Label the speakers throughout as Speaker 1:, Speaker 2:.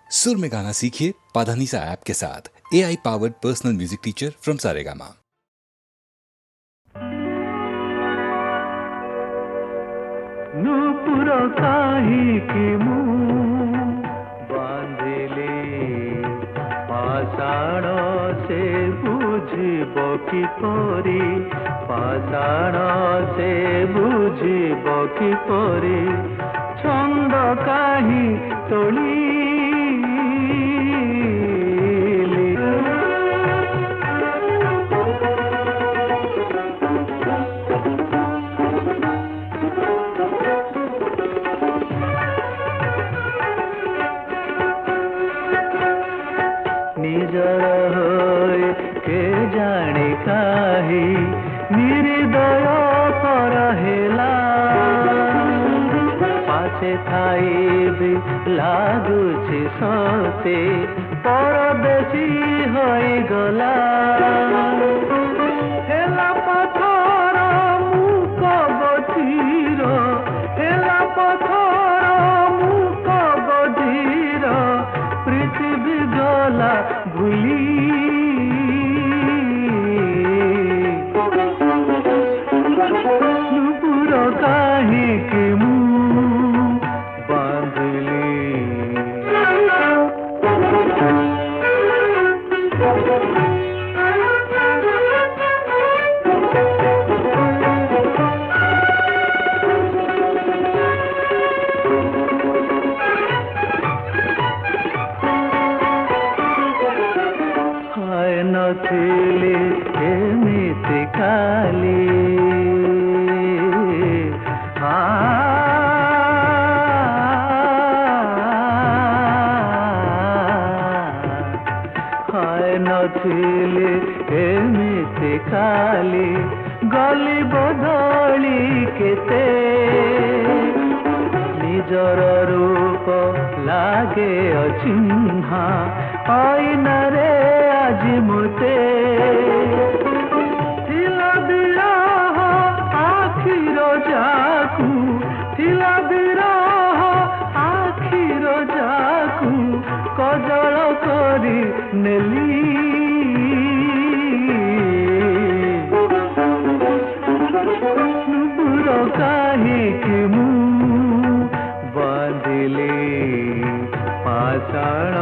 Speaker 1: सुर में गाना सीखिए पाधानीसा ऐप के साथ। AI powered personal music teacher from Saregama.
Speaker 2: नूपुर काहीकि मु बांधिले पाषाण से बुझिब किपरि, पाषाण से बुझिब किपरि, छंद काहि तोली निजर होय के जाने काहे निर्दय पर हेला, पाछे थाई भी लागुछि सते परदेशी होई गला। हेला पथर मुक बधीर, हेला पथर मुक बधीर, पृथ्वी गला भूली। नूपुर काहीकि मु बांधिली। हाय नथिली एमिति काली, हाय नथिली एमिति काली, गली बदली केते निजर रूप लागे अचिन्हा, आईना रे आज मुते थिला बिरह आखिर जाकू, थिला बिरह आखिर जाकू, कजल करी नेली। नूपुर काहीकि मु बांधिली, पाषाण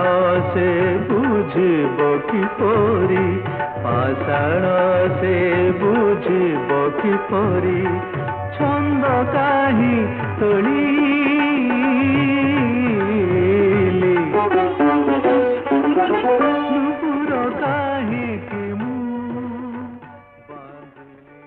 Speaker 2: से बुझिब किपरि, पाषाण से बुझिब किपरि, छंद काहि तोली। नूपुर काहीकि मु बांधिली।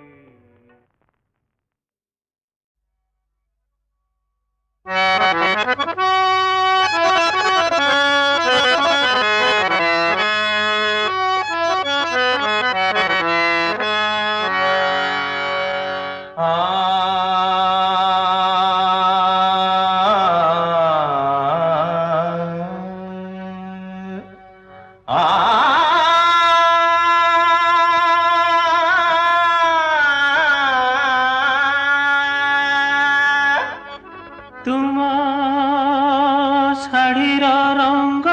Speaker 2: तुम शाढ़ीर रंग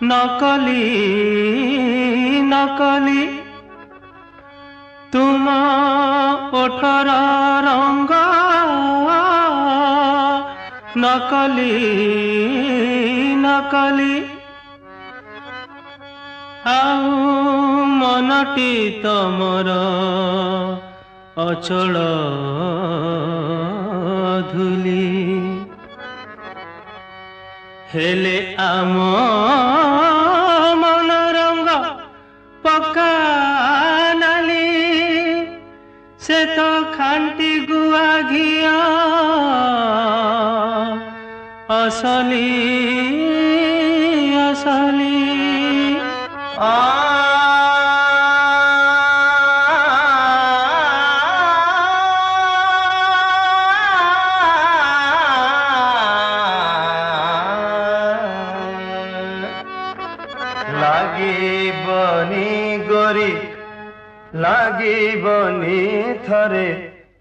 Speaker 2: नकली नकली, तुम ओठर रंग नकली नकली, आउ मनटी तमर अचल धूली। हेले आम मन रंग पक्का नाली, से तो खांटी गुआ घिया असली असली।
Speaker 3: ଲାଗିବନି ଲାଗିବନି ଥରେ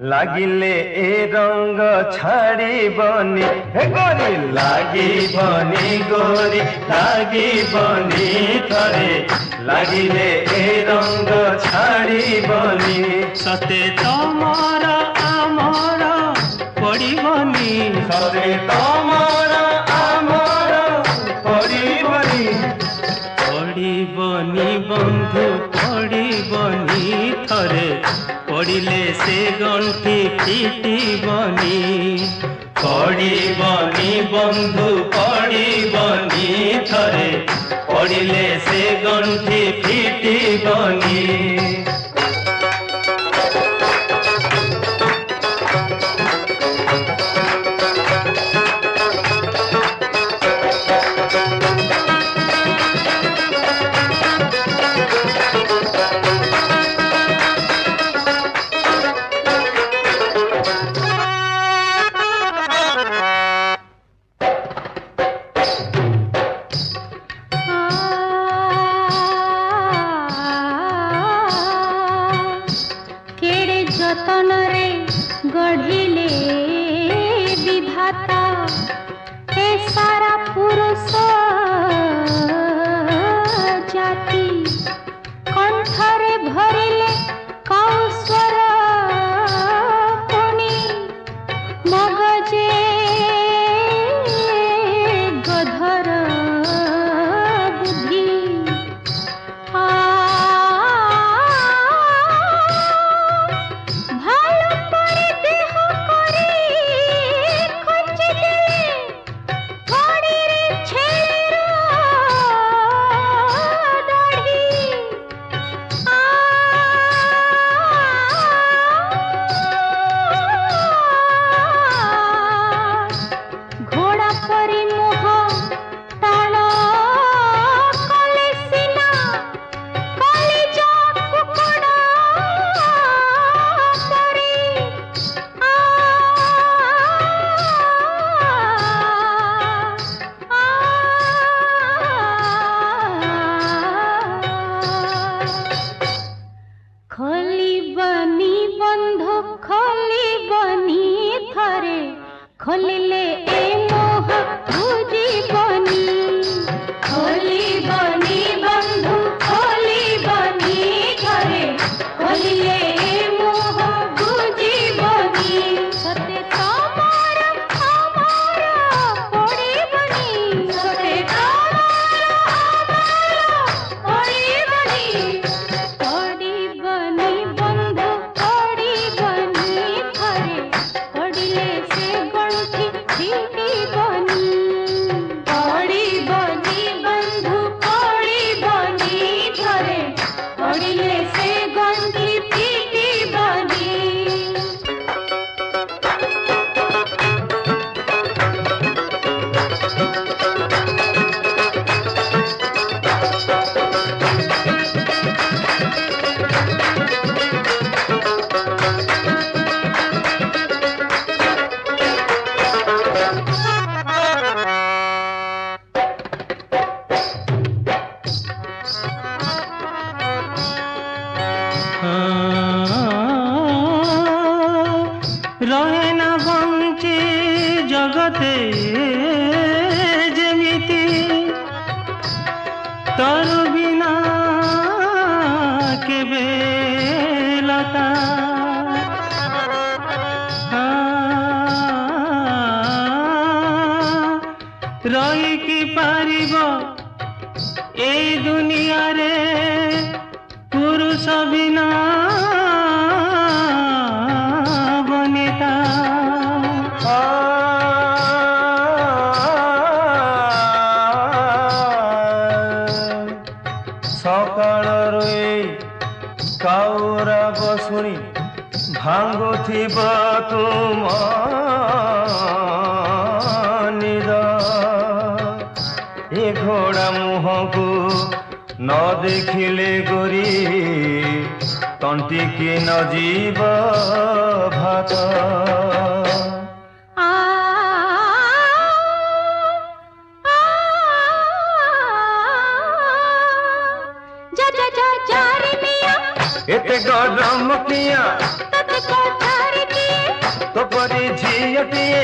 Speaker 2: লাগিলে এ রঙ ছাড়িবনি হে গরি লাগিবনি গরি লাগিবনি থরে লাগিলে এ রঙ ছাড়িবনি সতে তমর আমার পড়িবনি সতে তমর আমার পড়িবনি পড়িবনি বন্ধু পড়িবনি থরে পড়িলে সে গণ্ঠি ফিটিবনি পড়িবনি বন্ধু পড়িবনি থরে পড়িলে সে গণ্ঠি ফিটিবনি
Speaker 3: যতনরে গঢ়িলে বিধাতা এ সারা পুরুষ জাতি কণ্ঠরে ভরিলে কৌস্বর পুনি মগজে গধর বুদ্ধি खोलिले ए मोह बुझिबनी खोलिबनी बंधु खोलिबनी घरे खोलिले ए मोह बुझिबनी सते तमर अमर पड़िबनी सते तमर अमर पड़िबनी पड़िबनी बंधु पड़िबनी घरे पड़िले से रहे ना बंची जगते जेमिति तरु बिना केबे लता रही कि पारिब ए दुनिया रे पुरुष बिना सकाळर काउरा बसुणी भांगुथिब तुम निद ए घोड़ा मुह को न देखिले गोरी तंटी की न जीव भात एते गरम किया तते कोठारी ଝିଅଟିଏ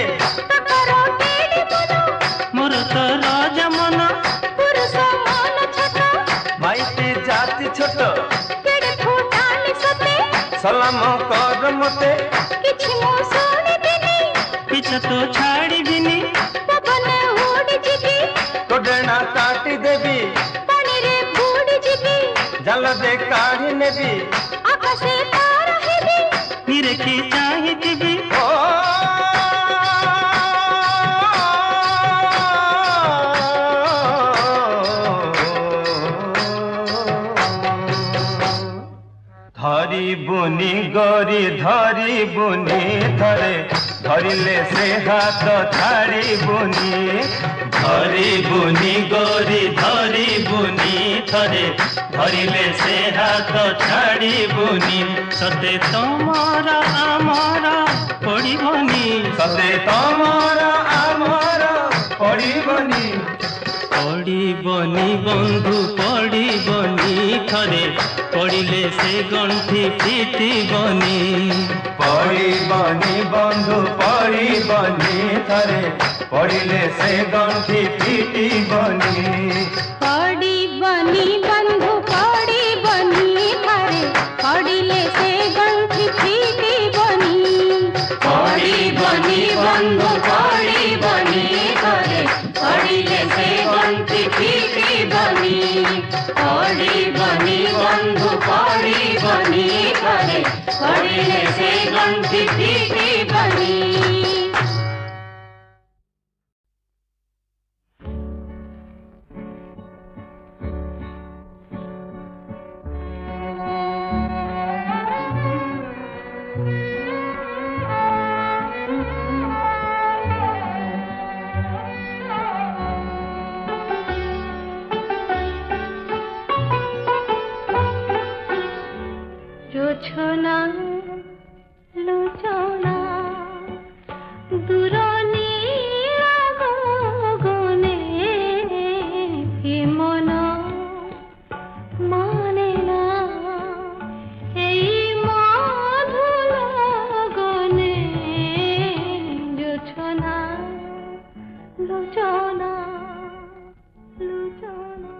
Speaker 4: ତାଙ୍କର କେଡ଼େ ମନ,
Speaker 2: ମୋର ତ ରାଜା ମନ,
Speaker 4: ପୁରୁଷ ମନ ଛୋଟ,
Speaker 3: ମାଇଟି ଜାତି ଛୋଟ
Speaker 4: କେଡ଼େ ଫୁଟାଣି ସତେ,
Speaker 3: ସଲାମ କର ମତେ
Speaker 4: କିଛି ମୁଁ ଶୁଣିବିନି,
Speaker 2: ପିଛା ତ ଛାଡ଼ିବିନି,
Speaker 4: ପବନ ଉଡ଼ିଯିବି,
Speaker 3: ତୋ ଡେଣା କାଟି ଦେବି
Speaker 4: ପାଣିରେ ବୁଡ଼ିଯିବି,
Speaker 3: ଜାଲ ଦେ କାଢ଼ି ନେବି
Speaker 4: ଆକାଶେ ତାରା ହେବି,
Speaker 2: ନିରେଖି ଚାହିଁଥିବି,
Speaker 3: ଓ ଧରିବୁନି ଗରି ଧରିବୁନି ଥରେ ଧରିଲେ ସେ ହାତ ଛାଡ଼ିବୁନି
Speaker 2: ଧରିବୁନି ଗୋରି ଧରିବୁନି ଥରେ ଧରିଲେ ସେ ହାତ ଛାଡ଼ିବୁନି, ସତେ ତମର ଆମର ପଡ଼ିବନି,
Speaker 3: ସତେ ତମର ଆମର ପଡ଼ିବନି
Speaker 2: ପଡ଼ିବନି ବନ୍ଧୁ ପଡ଼ିବନି ଥରେ ପଡ଼ିଲେ ସେ ଗଣ୍ଠି ଫିଟିବନି,
Speaker 3: ପଡ଼ିବନି ବନ୍ଧୁ ପଡ଼ିବନି ଥରେ ପଡ଼ିଲେ ସେ ଗଣ୍ଠି ଫିଟିବନି
Speaker 4: ପଡ଼ିବନି ବନ୍ଧୁ ପଡ଼ିବନି ଥରେ, ପଡ଼ିଲେ ସେ ଗଣ୍ଠି ଫିଟିବନି,
Speaker 2: ପଡ଼ିବନି ବନ୍ଧୁ ପଡ଼ିବନି ଥରେ ପଡ଼ିଲେ ସେ ଗଣ୍ଠି ଫିଟିବନି, ପଡ଼ିବନି ବନ୍ଧୁ ପଡ଼ିବନି ଥରେ ପଡ଼ିଲେ ସେ ଗଣ୍ଠି ଫିଟିବନି।
Speaker 4: জোছনা লোচনা দূর নীল গগনে, এ মন মানে না এই মধুর গনে, জোছনা লোচনা লোচনা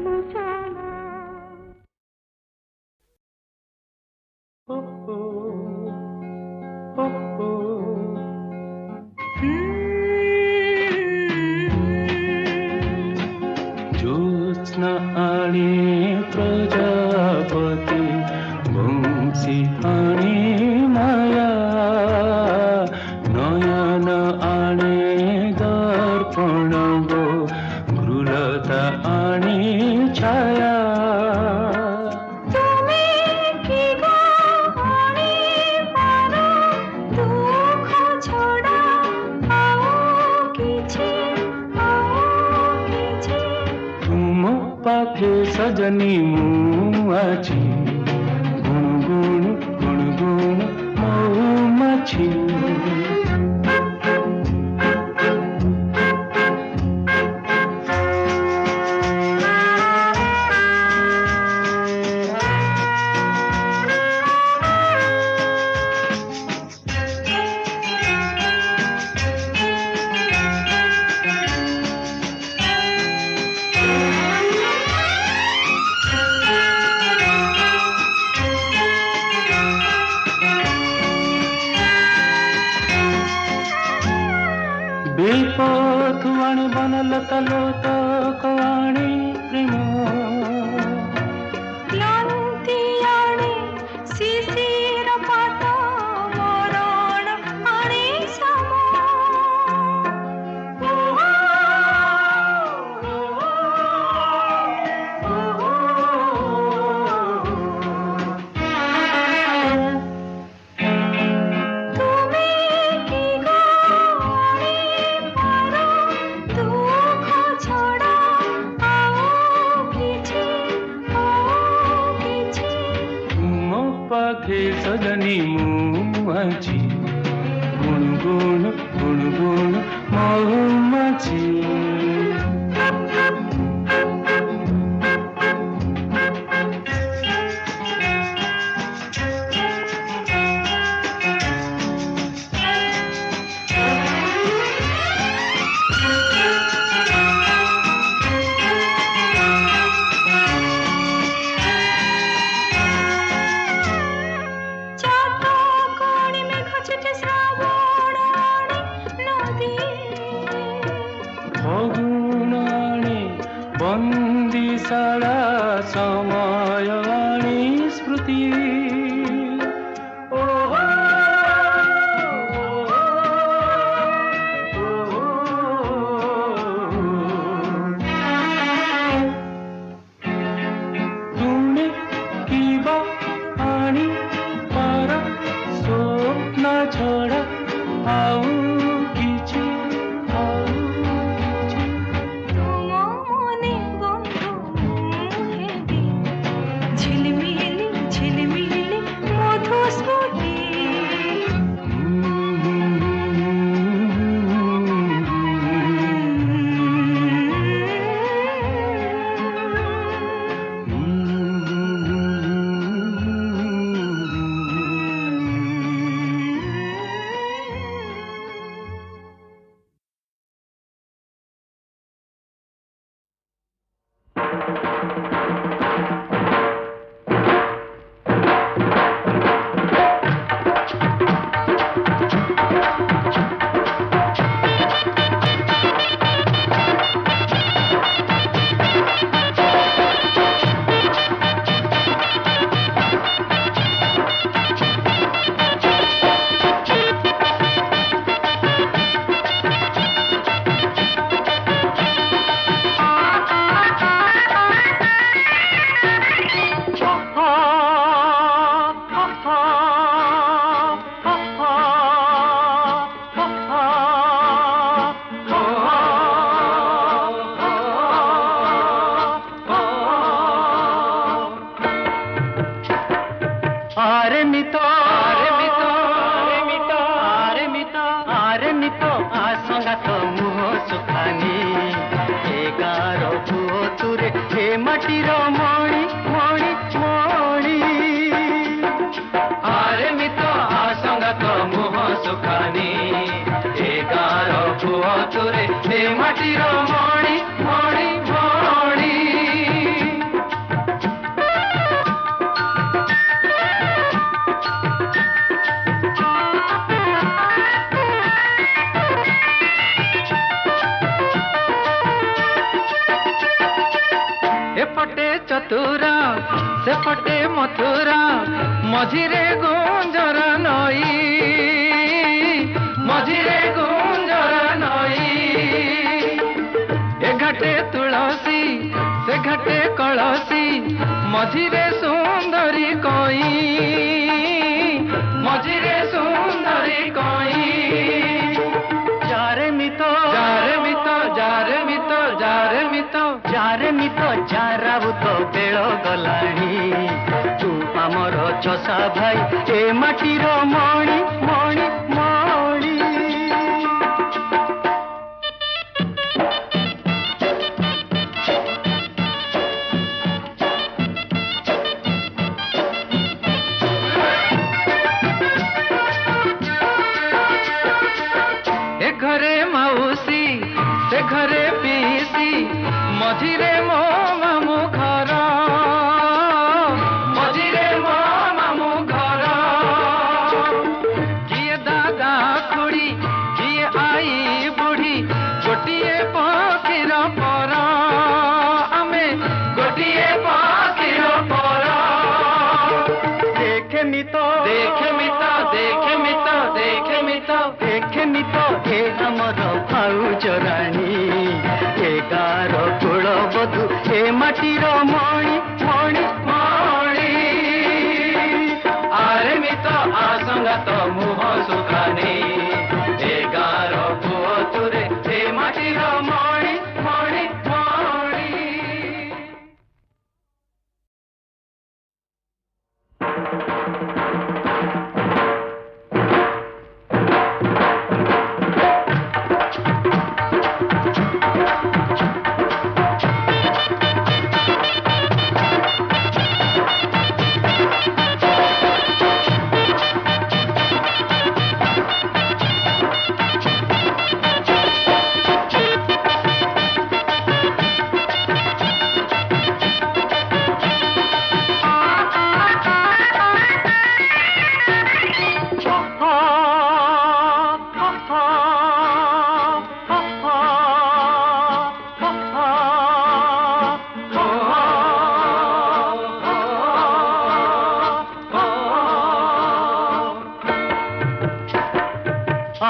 Speaker 4: Lucha
Speaker 3: ज्योत्स्ना आणे प्रजापति बंसी आणे माया नयन आणे दर्पण गो मृलता आणे छाया
Speaker 4: তুমি কি গো আনিপারো দুঃখ ছড়া আও কিছু
Speaker 3: तुम पाखे सजनी मुआची गुणगुण गुणगुण मौमाछी बेपथुआणी बनलता लोता कवाणी प्रेम
Speaker 4: ক্লান্তি আনে শিশির পাত মরণ আনে সম তুমি কি গো আনিপারো দুঃখ ছড়া আও কিছু
Speaker 3: तुम पाखे सजनी मुआची गुणगुण गुणगुण मौमाछी
Speaker 4: চাতকণি মেঘ ছুটে শ্রাবণ আনে নদী
Speaker 3: फगुणाणी बंदीशाला समयवाणी स्मृति तुमने की बाणी पर स्वप्न छोड़ा आऊ किछि
Speaker 4: তুম মনে বন্ধু হেবি ঝিলমিলি ঝিলমিলি মধু স্মৃতি आरे मितो आसंगा तो मुह सुखानी एगार पुओ तुरे हे माटीर मणि मणि मणि आरे मितो आसंगा तो मुह सुखानी एगार पुओ तुरे हे माटीर मणि मणि मणि चतुरा सेपटे मथुरा मझिरे गुंजर नई मझिरे गुंजर नई ए घाटे तुलसी से घाटे कलसी मझिरे सुंदरी कई मझिरे सुंदरी कई जारे मितो जारे मितो जारे मितो जारे मितो जारे मितो जाराबु तो बेल गलाणी तू आमर चषा भाई ए माटीर मणि मणि मणि ए घरे माउसी से घरे पीसी मझिरे मो मामू घर मझिरे मो मामू घर किए दादा खुड़ी किए आई बुढ़ी गोटिए पक्षीर पर आमे गोटिए पक्षीर पर देखे मितो देखे मितो देखे मितो देखे मितो देखे मितो ए हमर भाउज रानी ए गार कुल बधु ए माटीर मणि मणि मणि आरे मितो आसंगात मुह सुखानी ए गार पुओ तुरे ए माटीर मणि मणि मणि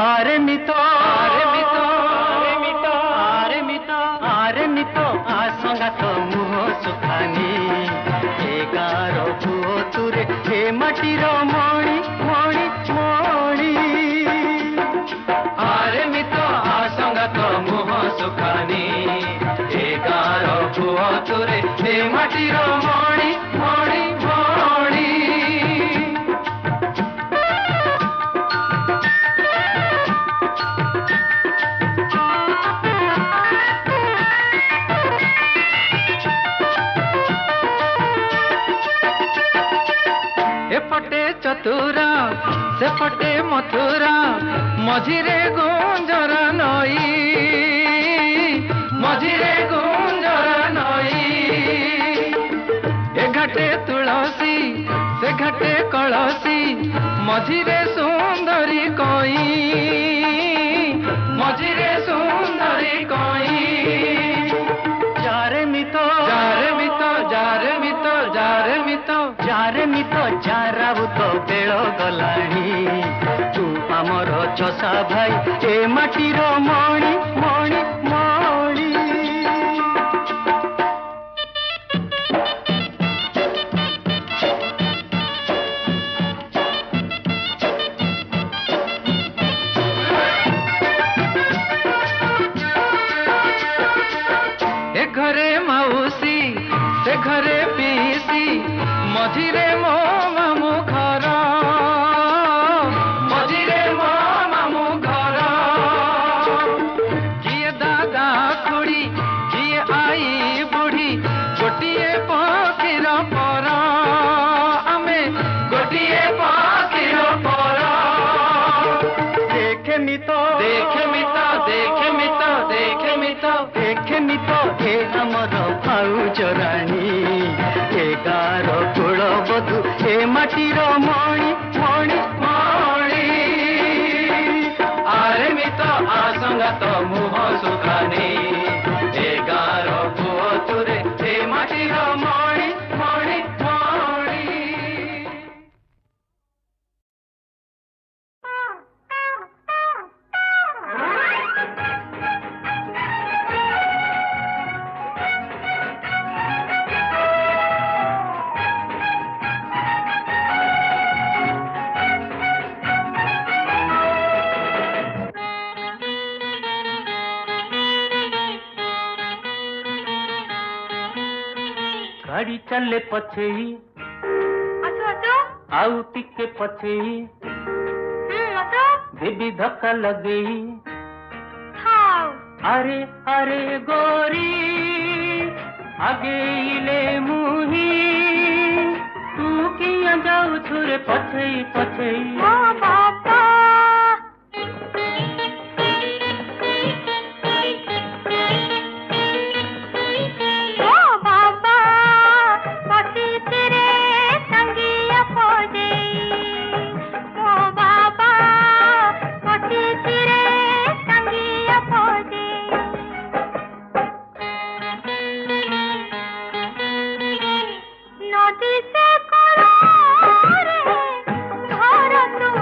Speaker 4: आरे मितो आरे मितो आरे मितो आरे मितो आरे मितो आसंगात मुह सुखानी ए गार पुओ तुरे ए माटीर मणि मणि मणि आरे मितो आसंगात मुह सुखानी ए गार पुओ तुरे ए माटीर मणि मणि मणि एपटे चतुरा सेपटे मथुरा मझिरे गुंजर नई मझिरे गुंजर नई ए घाटे तुलसी से घाटे कलसी मझिरे सुंदरी कई मझिरे सुंदरी कई जारे मितो जारे मितो जारे मितो जारे मितो जारे मितो जाराबु तो बेल गलाणी तू आमर चषा भाई ए माटीर मणि मणि मणि ए घरे माउसी से घरे पीसी मझिरे मो मामू घर मझिरे मो मामू घर किए दादा खुड़ी किए आई बुढ़ी गोटिए पक्षीर पर आमे गोटिए पक्षीर पर देखे मितो देखे मितो देखे मितो देखे मितो देखे मितो ए हमर भाउज रानी ए गार कुल बधु ए माटीर मणि मणि मणि आरे मितो आसंगात मुह सुखानी ए गार पुओ तुरे ए माटीर मणि
Speaker 3: चले पछेई
Speaker 2: आसो आसो
Speaker 3: आउ टिके पछेई
Speaker 2: आसो
Speaker 3: देवी धक्का लगेई
Speaker 2: थाओ
Speaker 3: अरे अरे गोरी आगे इले मुही तू किया जाऊ छुरे पछेई पछेई
Speaker 2: ओ बाबा ओ बाबा पति तेरे संगिया खोजे ओ बाबा पति तेरे संगिया खोजे नदी से करो रे घर तुम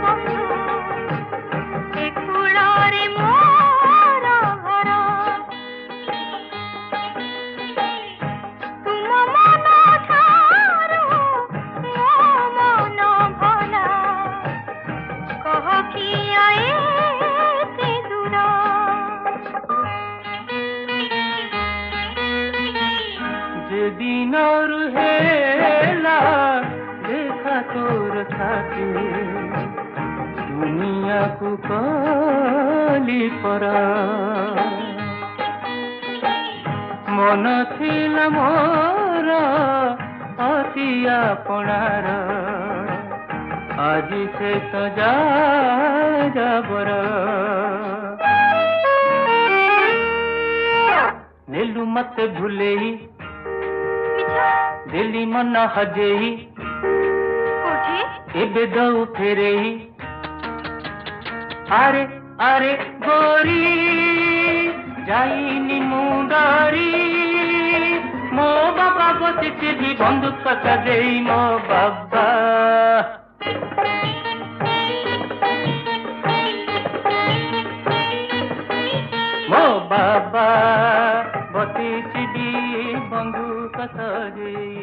Speaker 2: बंधु ए कूଳରେ मोर घर तुम मन ଠାରୁ ମୋ ମନ ଭଲା କହ କିଆ ଏତେ ଦୂର
Speaker 3: जे दिन हेला देखा तोर छाती दुनिया को कली परा मन थिला मोर अति आपणार आज से तो जा जबर नेलु मत भूलेई दिल्ली मन हजेई
Speaker 2: କୋଠି
Speaker 3: एबे दऊ फेरेई अरे अरे गोरी जाइनी मुंडरी मो बाबा बसिछि बंदूक सजेई मो बाबा मो बाबा बसिछि बंदूक सजेई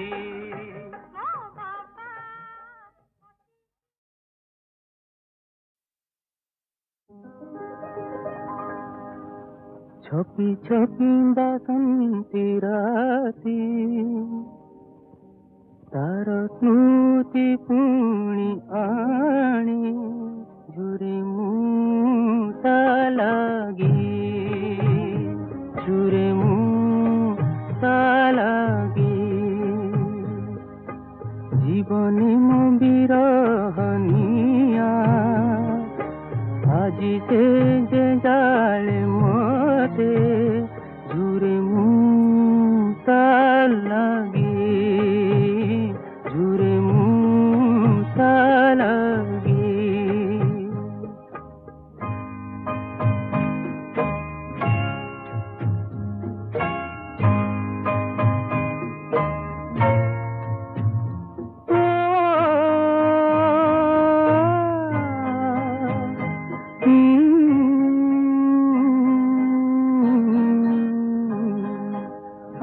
Speaker 3: छपी छपी बासंती राती तार स्मृति पुणी आणी झुरे मुता लागी झुरे मुता लागी जीवने मो बिरहनिया आज से जे जाले मोते झुरे मुता लागी झुरे मुता लागी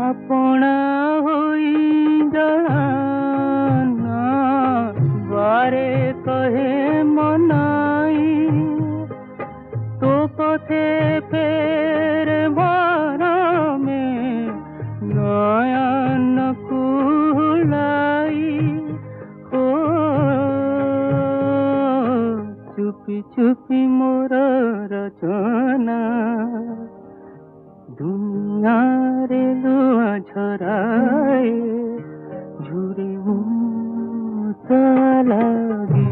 Speaker 3: अपना होई जाना बारे कहे मनाई तो पथे फेर भर में नयन कुलाई हो चुपी चुपी मोर रचना दुनिया रे लुआ झराए झुरे मुता लागी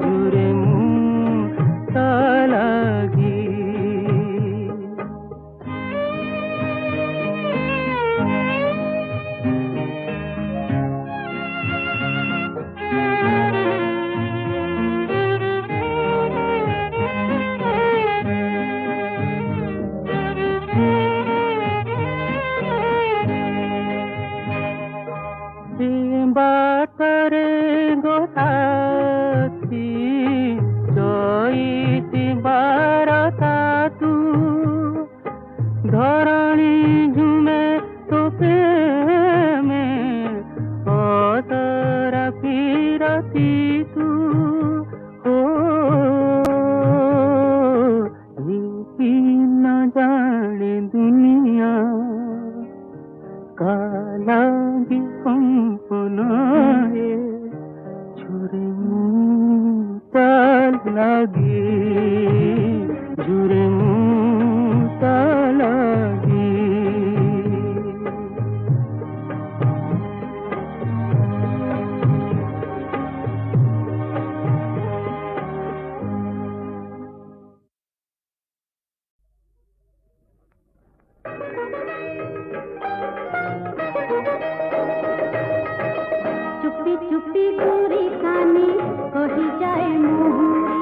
Speaker 3: झुरे मुता लागी बातरे गोसाती जोईती बारता तू धरणी झुमे तो में तोरा फिरती तू हो न जाने दुनिया काला লাগি জুড়ে তা লাগি
Speaker 2: चुप्पी चुप्पी गोरी काने कही जाए मोहरी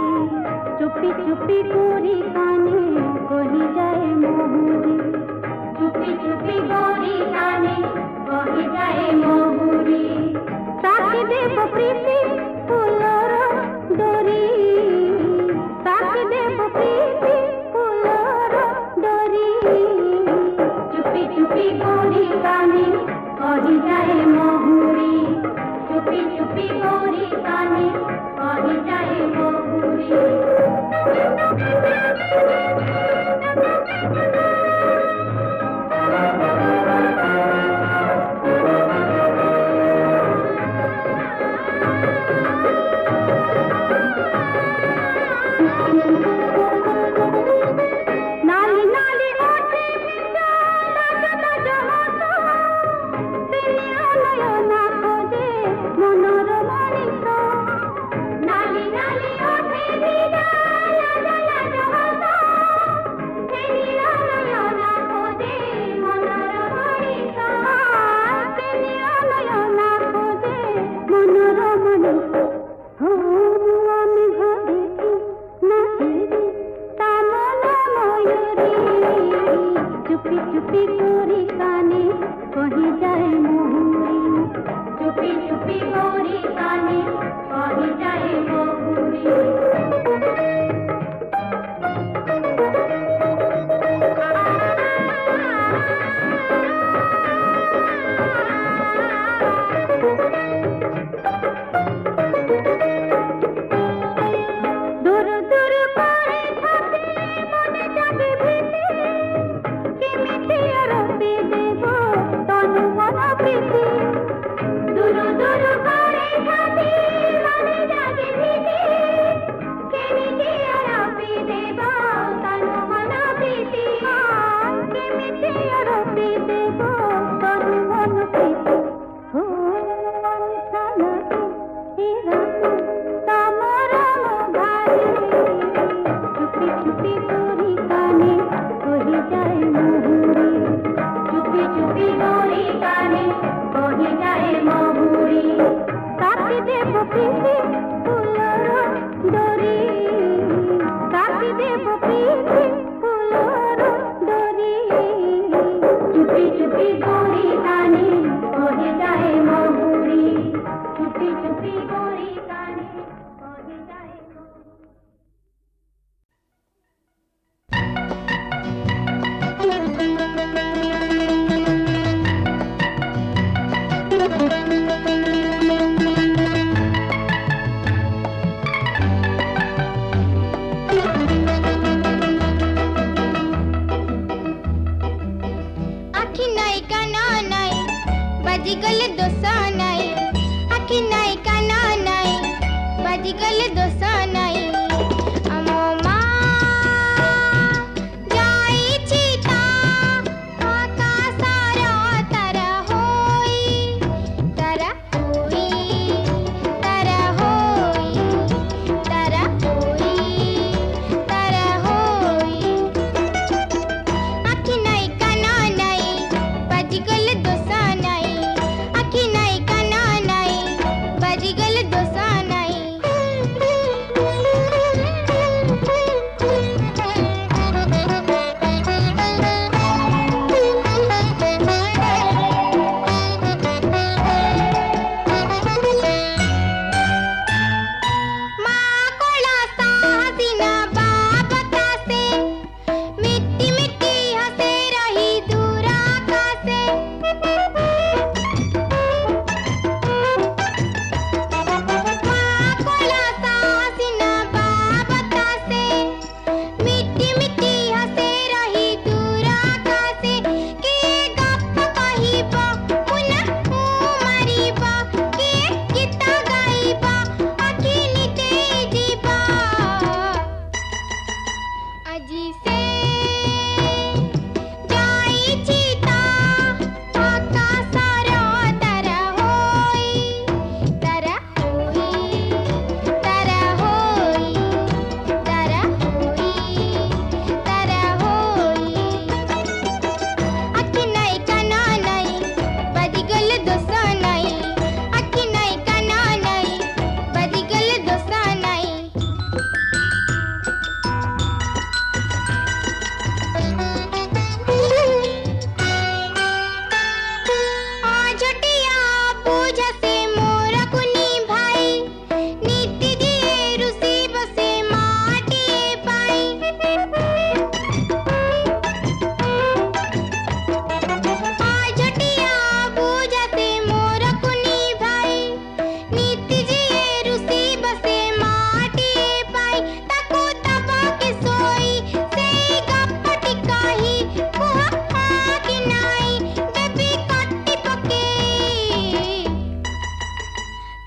Speaker 2: चुप्पी चुप्पी गोरी काने कही जाए मोहरी चुप्पी चुप्पी गोरी काने कही जाए मोहरी साथी देव प्रीति फुलर डोरी साथी देव प्रीति फुलर डोरी चुप्पी चुप्पी गोरी काने कही जाए मोहरी चुप्पी चुप्पी गोरी काने कही जाए मोहरी नाली नाली ओठे बिचारा जता जहाता तेरिया नयना खोजे मनोर मणिक नाली नाली ओठे बिचारा जता जहाता तेरिया नयना खोजे मनोर मणिक तेरिया नयना खोजे मनोर मणिक हो আমি ভাবেছি নাচিরে তামলা ময়ূরী চুপি চুপি গোরি কানে কহি যায় মোহরি চুপি চুপি গোরি কানে কহি যায় মোহরি দূর দূর করে থাকে মনে জাগে ভীতি কেমিতি আরতি দেব তনু মন প্রীতি দূর দূর করে থাকে মনে জাগে ভীতি কেমিতি আরতি দেব তনু মন প্রীতি কেমিতি আরতি দেব তনু মন প্রীতি ও আমি সালাতে এরাতে তামরা ভারে চুপি চুপি গোরি কানে কহি যায় মোহরি চুপি চুপি গোরি কানে কহি যায় মোহরি সাথী দেব প্রীতি ফুলর ডোরি সাথী দেব প্রীতি ফুলর ডোরি চুপি চুপি গোরি কানে কহি যায় মোহরি চুপি চুপি গোরি কানে কহি যায়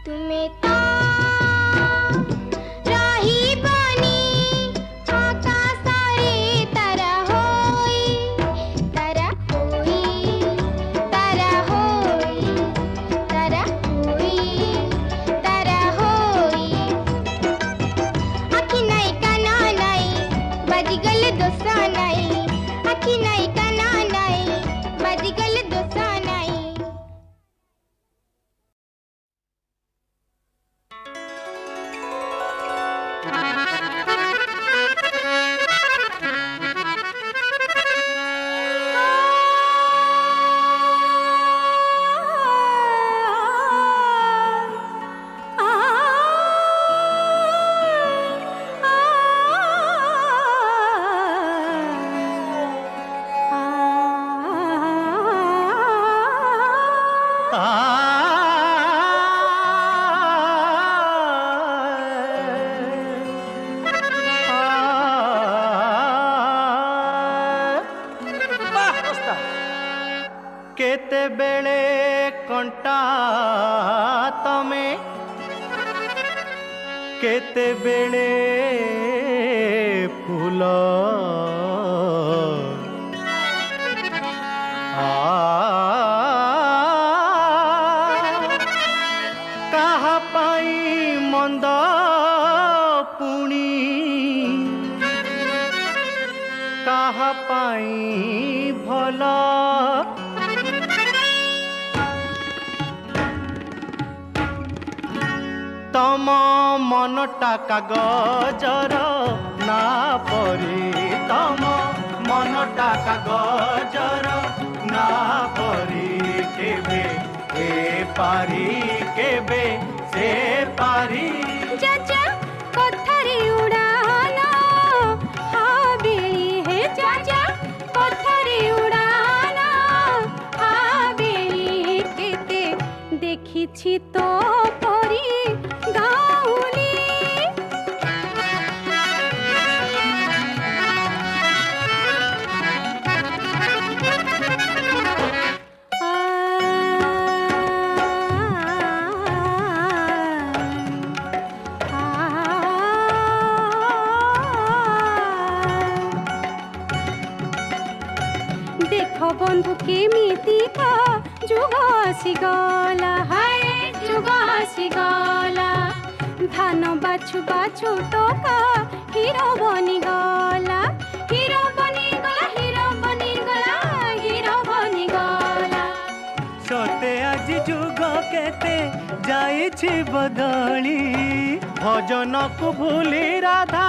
Speaker 2: तुमे तो रहिबनी आकाशरे तारा होई तारा होई तारा होई तारा होई तारा होई आखी नहीं काना नहीं बदिगल दोसा नहीं आखी नहीं काना नहीं बदिगल दोसा नहीं
Speaker 3: केते बेले कंटा तमे केते बेले फूल कहा पाई मंद पुणी कहा पाई भला तम मनटा कागजर ना परी तम मनटा कागजर ना परी केबे ए पारी केबे से पारी
Speaker 2: चाचा कथारे उड़ाना हावेली हे चाचा कथारे उड़ाना हावेली केते देखिछि तो परी गाउली देखो बंधु केमितिका जुग आसिगला हाय जुग आसिगला धान बाछु बाछु टका हिरो बनिगला हिरो बनिगला हिरो बनिगला हिरो बनिगला
Speaker 3: सते आज जुग केते जाइछि बदली भजन को भूली राधा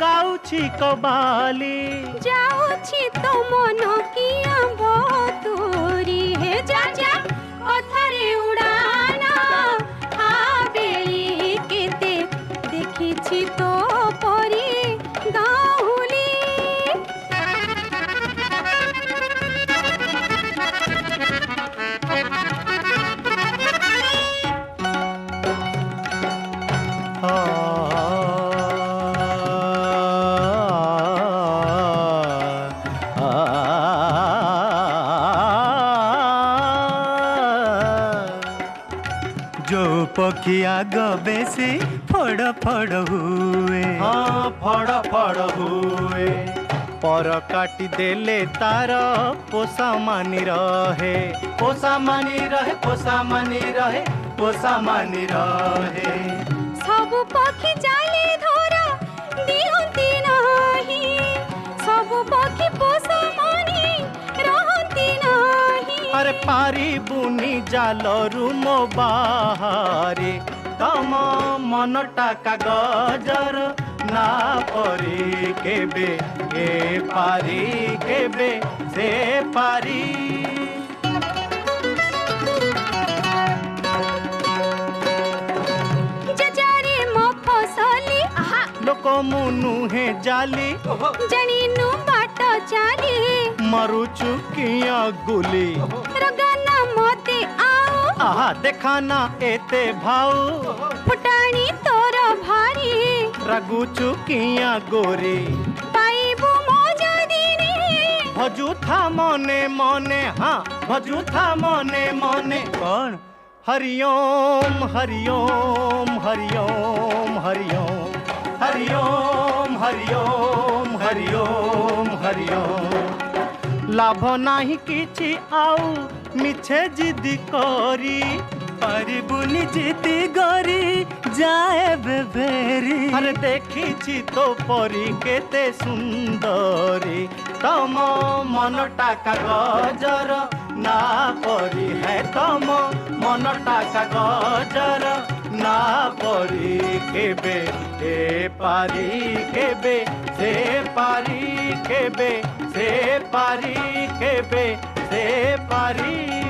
Speaker 3: गाउछि कबाली
Speaker 2: जाउछि तो मन किया बतुरी हे चाचा कथारे उड़ाना हावेली केते देखिछि तो परी गाउली
Speaker 3: जो पखी आग बेसी फड़ फड़ हुए हाँ फड़ फड़ हुए पर काटी देले तार पोसा मानी रहे पोसा मानी रहे पोसा मानी रहे पोसा मानी रहे
Speaker 2: सब पक्षी जाले धरा दिहंती नाही सब पक्षी पोसा मानी रहंती नाही
Speaker 3: अरे पारी बुनी जालरू मो बाहारे तम मनटा कागजर ना परी केबे ए पारी केबे से पारी
Speaker 2: जजारे मफसली आहा
Speaker 3: लोक मुनु हे जाली
Speaker 2: जणीनु बाट चाली
Speaker 3: मरुचु किया गुली
Speaker 2: रगाना मते आओ
Speaker 3: आहा देखाना एते भाऊ
Speaker 2: फुटाणी तोर भारी
Speaker 3: रगुचु किया गोरी
Speaker 2: पाइबु मजा दिने
Speaker 3: भजु था मने मने हाँ भजु था मने मने कौन हरिओम हरिओम हरिओम हरिओम हरिओम हरिओम हरिओम हरिओम लाभ नाही किछि आउ मिछे जिद करी पारिबुनि जीती गरी जाए बेबेरी अरे देखी तो परी केते सुंदरी तम मनटा कागजर ना परी है तम मनटा कागजर ना परी केबे ए पारी केबे से पारी केबे से पारी केबे से पारी